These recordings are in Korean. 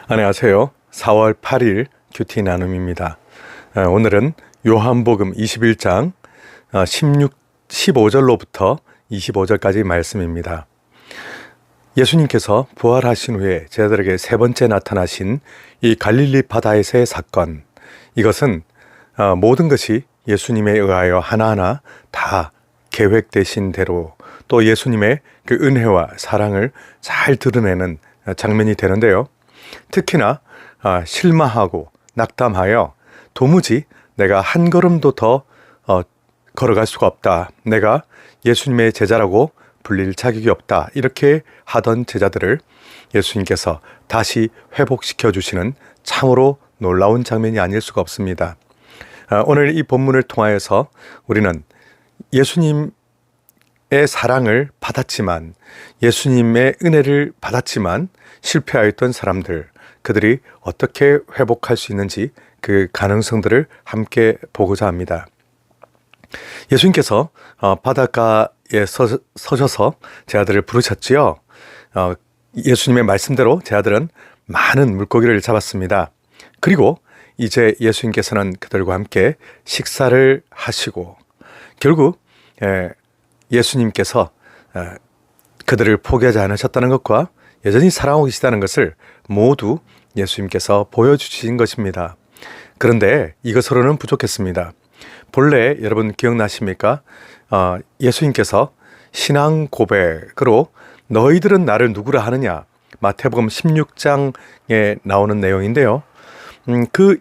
안녕하세요. 4월 8일 큐티 나눔입니다. 오늘은 요한복음 21장 15절로부터 25절까지 말씀입니다. 예수님께서 부활하신 후에 제자들에게 세 번째 나타나신 이 갈릴리 바다에서의 사건, 이것은 모든 것이 예수님에 의하여 하나하나 다 계획되신 대로 또 예수님의 그 은혜와 사랑을 잘 드러내는 장면이 되는데요. 특히나 실망하고 낙담하여 도무지 내가 한 걸음도 더 걸어갈 수가 없다, 내가 예수님의 제자라고 불릴 자격이 없다, 이렇게 하던 제자들을 예수님께서 다시 회복시켜 주시는 참으로 놀라운 장면이 아닐 수가 없습니다. 오늘 이 본문을 통하여서 우리는 예수님의 사랑을 받았지만, 예수님의 은혜를 받았지만 실패하였던 사람들, 그들이 어떻게 회복할 수 있는지 그 가능성들을 함께 보고자 합니다. 예수님께서 바닷가에 서셔서 제자들을 부르셨지요. 예수님의 말씀대로 제자들은 많은 물고기를 잡았습니다. 그리고 이제 예수님께서는 그들과 함께 식사를 하시고, 결국 예수님께서 그들을 포기하지 않으셨다는 것과 여전히 사랑하고 계시다는 것을 모두 예수님께서 보여주신 것입니다. 그런데 이것으로는 부족했습니다. 본래 여러분 기억나십니까? 예수님께서 신앙 고백으로 너희들은 나를 누구라 하느냐, 마태복음 16장에 나오는 내용인데요.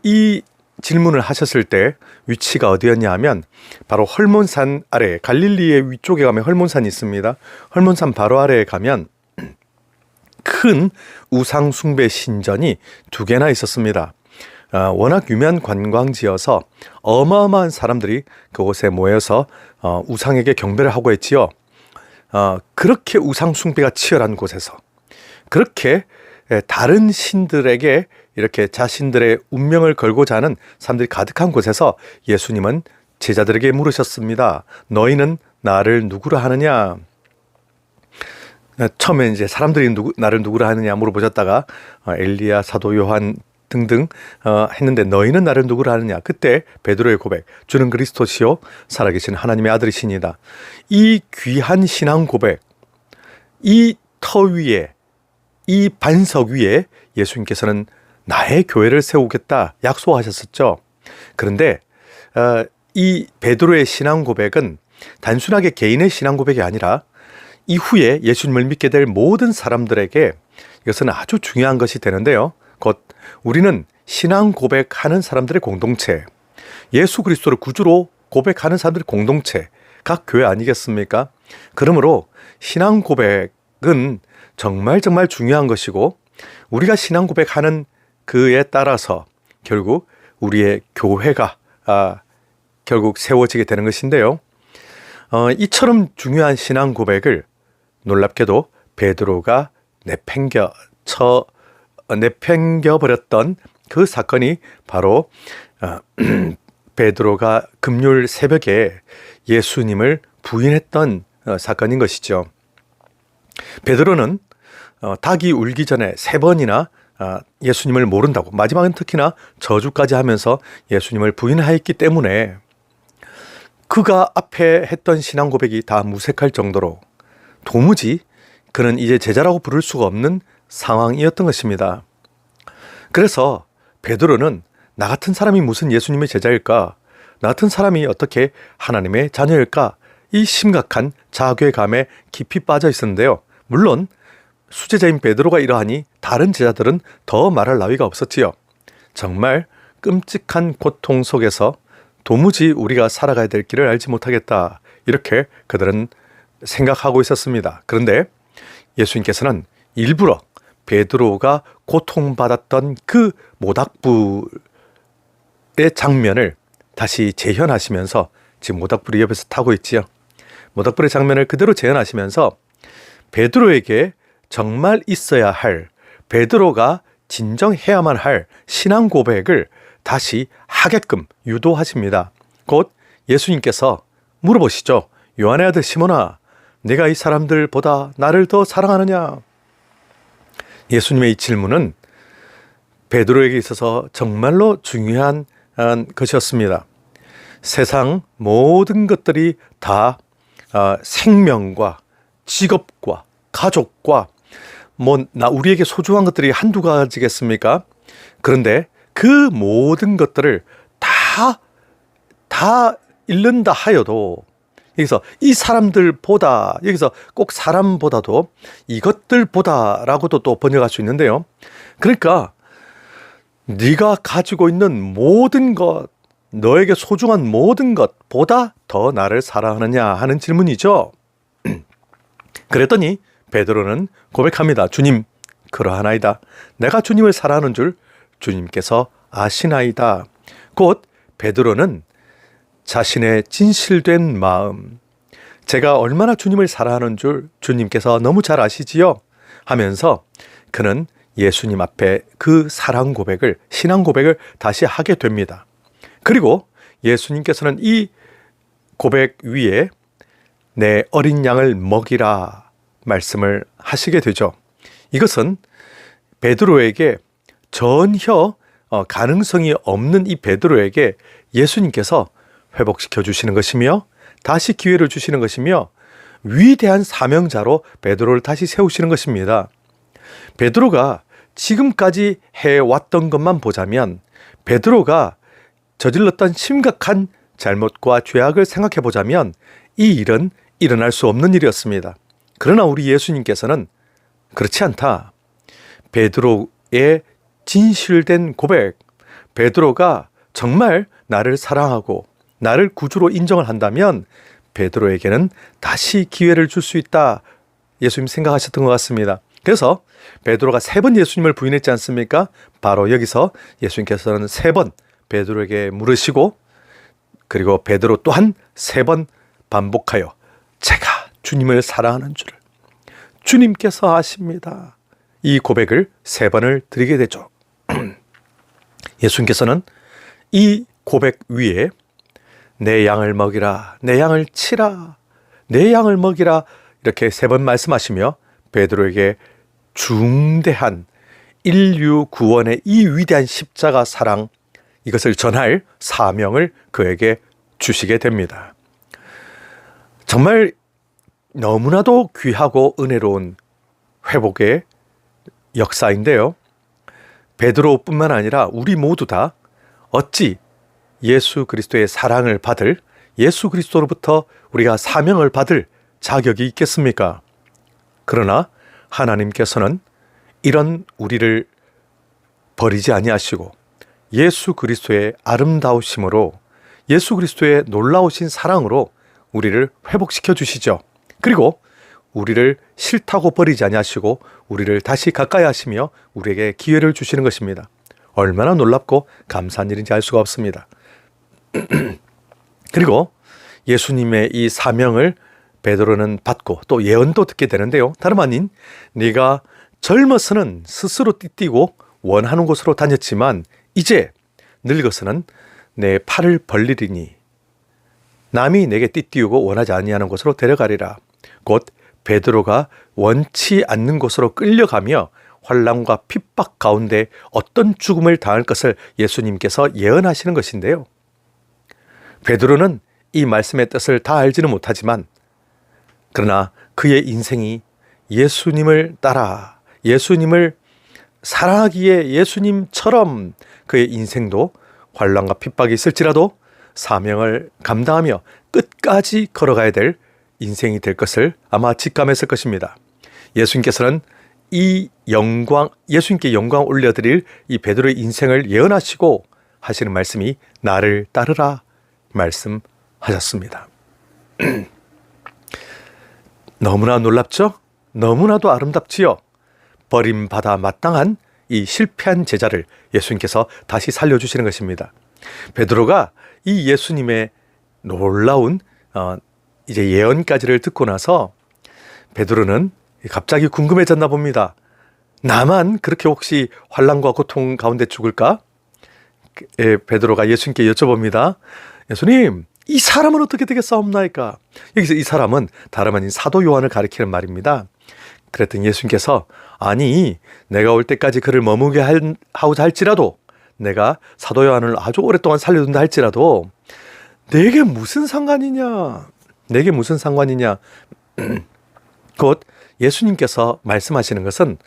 이 질문을 하셨을 때 위치가 어디였냐 하면 바로 헐몬산 아래, 갈릴리의 위쪽에 가면 헐몬산이 있습니다. 헐몬산 바로 아래에 가면 큰 우상 숭배 신전이 2개나 있었습니다. 워낙 유명한 관광지여서 어마어마한 사람들이 그곳에 모여서 우상에게 경배를 하고 했지요. 그렇게 우상 숭배가 치열한 곳에서, 그렇게 다른 신들에게 이렇게 자신들의 운명을 걸고자 하는 사람들이 가득한 곳에서 예수님은 제자들에게 물으셨습니다. 너희는 나를 누구라 하느냐? 처음에 이제 사람들이 나를 누구라 하느냐 물어보셨다가 엘리야, 사도 요한 등등 했는데 너희는 나를 누구라 하느냐? 그때 베드로의 고백, 주는 그리스도시요 살아계신 하나님의 아들이시니다. 이 귀한 신앙 고백, 이 터 위에, 이 반석 위에 예수님께서는 나의 교회를 세우겠다 약속하셨었죠. 그런데 이 베드로의 신앙 고백은 단순하게 개인의 신앙 고백이 아니라 이후에 예수님을 믿게 될 모든 사람들에게 이것은 아주 중요한 것이 되는데요. 곧 우리는 신앙 고백하는 사람들의 공동체, 예수 그리스도를 구주로 고백하는 사람들의 공동체, 각 교회 아니겠습니까? 그러므로 신앙 고백은 정말 중요한 것이고, 우리가 신앙 고백하는 그에 따라서 결국 우리의 교회가 결국 세워지게 되는 것인데요. 이처럼 중요한 신앙 고백을 놀랍게도 베드로가 내팽겨 버렸던 그 사건이 바로 베드로가 금요일 새벽에 예수님을 부인했던 사건인 것이죠. 베드로는 닭이 울기 전에 3번이나 예수님을 모른다고, 마지막은 특히나 저주까지 하면서 예수님을 부인하였기 때문에 그가 앞에 했던 신앙 고백이 다 무색할 정도로 도무지 그는 이제 제자라고 부를 수가 없는 상황이었던 것입니다. 그래서 베드로는 나 같은 사람이 무슨 예수님의 제자일까? 나 같은 사람이 어떻게 하나님의 자녀일까? 이 심각한 자괴감에 깊이 빠져 있었는데요. 물론 수제자인 베드로가 이러하니 다른 제자들은 더 말할 나위가 없었지요. 정말 끔찍한 고통 속에서 도무지 우리가 살아가야 될 길을 알지 못하겠다, 이렇게 그들은 생각하고 있었습니다. 그런데 예수님께서는 일부러 베드로가 고통받았던 그 모닥불의 장면을 다시 재현하시면서, 지금 모닥불이 옆에서 타고 있지요. 모닥불의 장면을 그대로 재현하시면서 베드로에게 정말 있어야 할, 베드로가 진정해야만 할 신앙 고백을 다시 하게끔 유도하십니다. 곧 예수님께서 물어보시죠. 요한의 아들 시몬아, 내가 이 사람들보다 나를 더 사랑하느냐? 예수님의 이 질문은 베드로에게 있어서 정말로 중요한 것이었습니다. 세상 모든 것들이 다 생명과 직업과 가족과 우리에게 소중한 것들이 한두 가지겠습니까? 그런데 그 모든 것들을 다 잃는다 하여도 여기서 이 사람들보다, 여기서 꼭 사람보다도 이것들보다라고도 또 번역할 수 있는데요. 그러니까 네가 가지고 있는 모든 것, 너에게 소중한 모든 것보다 더 나를 사랑하느냐 하는 질문이죠. 그랬더니 베드로는 고백합니다. 주님, 그러하나이다. 내가 주님을 사랑하는 줄 주님께서 아시나이다. 곧 베드로는 자신의 진실된 마음, 제가 얼마나 주님을 사랑하는 줄 주님께서 너무 잘 아시지요? 하면서 그는 예수님 앞에 그 사랑 고백을, 신앙 고백을 다시 하게 됩니다. 그리고 예수님께서는 이 고백 위에 내 어린 양을 먹이라 말씀을 하시게 되죠. 이것은 베드로에게 전혀 가능성이 없는 이 베드로에게 예수님께서 회복시켜 주시는 것이며 다시 기회를 주시는 것이며 위대한 사명자로 베드로를 다시 세우시는 것입니다. 베드로가 지금까지 해왔던 것만 보자면 베드로가 저질렀던 심각한 잘못과 죄악을 생각해 보자면 이 일은 일어날 수 없는 일이었습니다. 그러나 우리 예수님께서는 그렇지 않다. 베드로의 진실된 고백, 베드로가 정말 나를 사랑하고 나를 구주로 인정을 한다면 베드로에게는 다시 기회를 줄 수 있다. 예수님 생각하셨던 것 같습니다. 그래서 베드로가 3번 예수님을 부인했지 않습니까? 바로 여기서 예수님께서는 3번 베드로에게 물으시고 그리고 베드로 또한 3번 반복하여 제가 주님을 사랑하는 줄을 주님께서 아십니다. 이 고백을 3번을 드리게 되죠. 예수님께서는 이 고백 위에 내 양을 먹이라, 내 양을 치라, 내 양을 먹이라 이렇게 3번 말씀하시며 베드로에게 중대한 인류 구원의 이 위대한 십자가 사랑, 이것을 전할 사명을 그에게 주시게 됩니다. 정말 너무나도 귀하고 은혜로운 회복의 역사인데요. 베드로뿐만 아니라 우리 모두 다 어찌 예수 그리스도의 사랑을 받을, 예수 그리스도로부터 우리가 사명을 받을 자격이 있겠습니까? 그러나 하나님께서는 이런 우리를 버리지 아니하시고 예수 그리스도의 아름다우심으로, 예수 그리스도의 놀라우신 사랑으로 우리를 회복시켜 주시죠. 그리고 우리를 싫다고 버리지 아니하시고 우리를 다시 가까이 하시며 우리에게 기회를 주시는 것입니다. 얼마나 놀랍고 감사한 일인지 알 수가 없습니다. 그리고 예수님의 이 사명을 베드로는 받고 또 예언도 듣게 되는데요. 다름 아닌 네가 젊어서는 스스로 띠띠고 원하는 곳으로 다녔지만 이제 늙어서는 내 팔을 벌리리니 남이 내게 띠띠우고 원하지 아니하는 곳으로 데려가리라. 곧 베드로가 원치 않는 곳으로 끌려가며 환난과 핍박 가운데 어떤 죽음을 당할 것을 예수님께서 예언하시는 것인데요. 베드로는 이 말씀의 뜻을 다 알지는 못하지만 그러나 그의 인생이 예수님을 따라 예수님을 사랑하기에 예수님처럼 그의 인생도 환난과 핍박이 있을지라도 사명을 감당하며 끝까지 걸어가야 될 인생이 될 것을 아마 직감했을 것입니다. 예수님께서는 이 영광, 예수님께 영광 올려드릴 이 베드로의 인생을 예언하시고 하시는 말씀이 나를 따르라 말씀하셨습니다. 너무나 놀랍죠? 너무나도 아름답지요? 버림받아 마땅한 이 실패한 제자를 예수님께서 다시 살려주시는 것입니다. 베드로가 이 예수님의 놀라운 이제 예언까지를 듣고 나서 베드로는 갑자기 궁금해졌나 봅니다. 나만 그렇게 혹시 환난과 고통 가운데 죽을까? 베드로가 예수님께 여쭤봅니다. 예수님, 이 사람은 어떻게 되겠사옵나이까? 여기서 이 사람은 다름 아닌 사도 요한을 가리키는 말입니다. 그랬더니 예수님께서 아니 내가 올 때까지 그를 머무게 하고자 할지라도 내가 사도 요한을 아주 오랫동안 살려둔다 할지라도 내게 무슨 상관이냐? 내게 무슨 상관이냐? 곧 예수님께서 말씀하시는 것은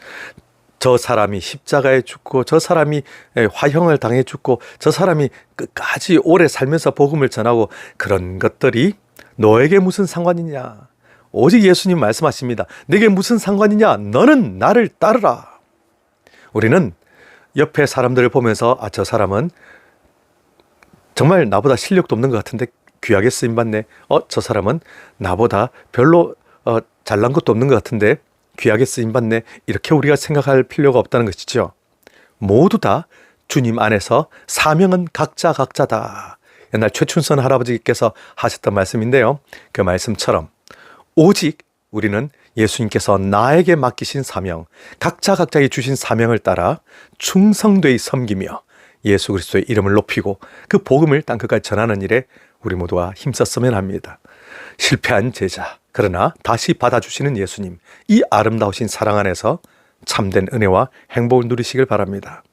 저 사람이 십자가에 죽고 저 사람이 화형을 당해 죽고 저 사람이 끝까지 오래 살면서 복음을 전하고 그런 것들이 너에게 무슨 상관이냐? 오직 예수님 말씀하십니다. 내게 무슨 상관이냐? 너는 나를 따르라. 우리는 옆에 사람들을 보면서 저 사람은 정말 나보다 실력도 없는 것 같은데 귀하게 쓰임받네. 저 사람은 나보다 별로 잘난 것도 없는 것 같은데 귀하게 쓰임받네. 이렇게 우리가 생각할 필요가 없다는 것이죠. 모두 다 주님 안에서 사명은 각자다. 옛날 최춘선 할아버지께서 하셨던 말씀인데요. 그 말씀처럼 오직 우리는 예수님께서 나에게 맡기신 사명, 각자에게 주신 사명을 따라 충성되이 섬기며 예수 그리스도의 이름을 높이고 그 복음을 땅끝까지 전하는 일에 우리 모두가 힘썼으면 합니다. 실패한 제자, 그러나 다시 받아주시는 예수님, 이 아름다우신 사랑 안에서 참된 은혜와 행복을 누리시길 바랍니다.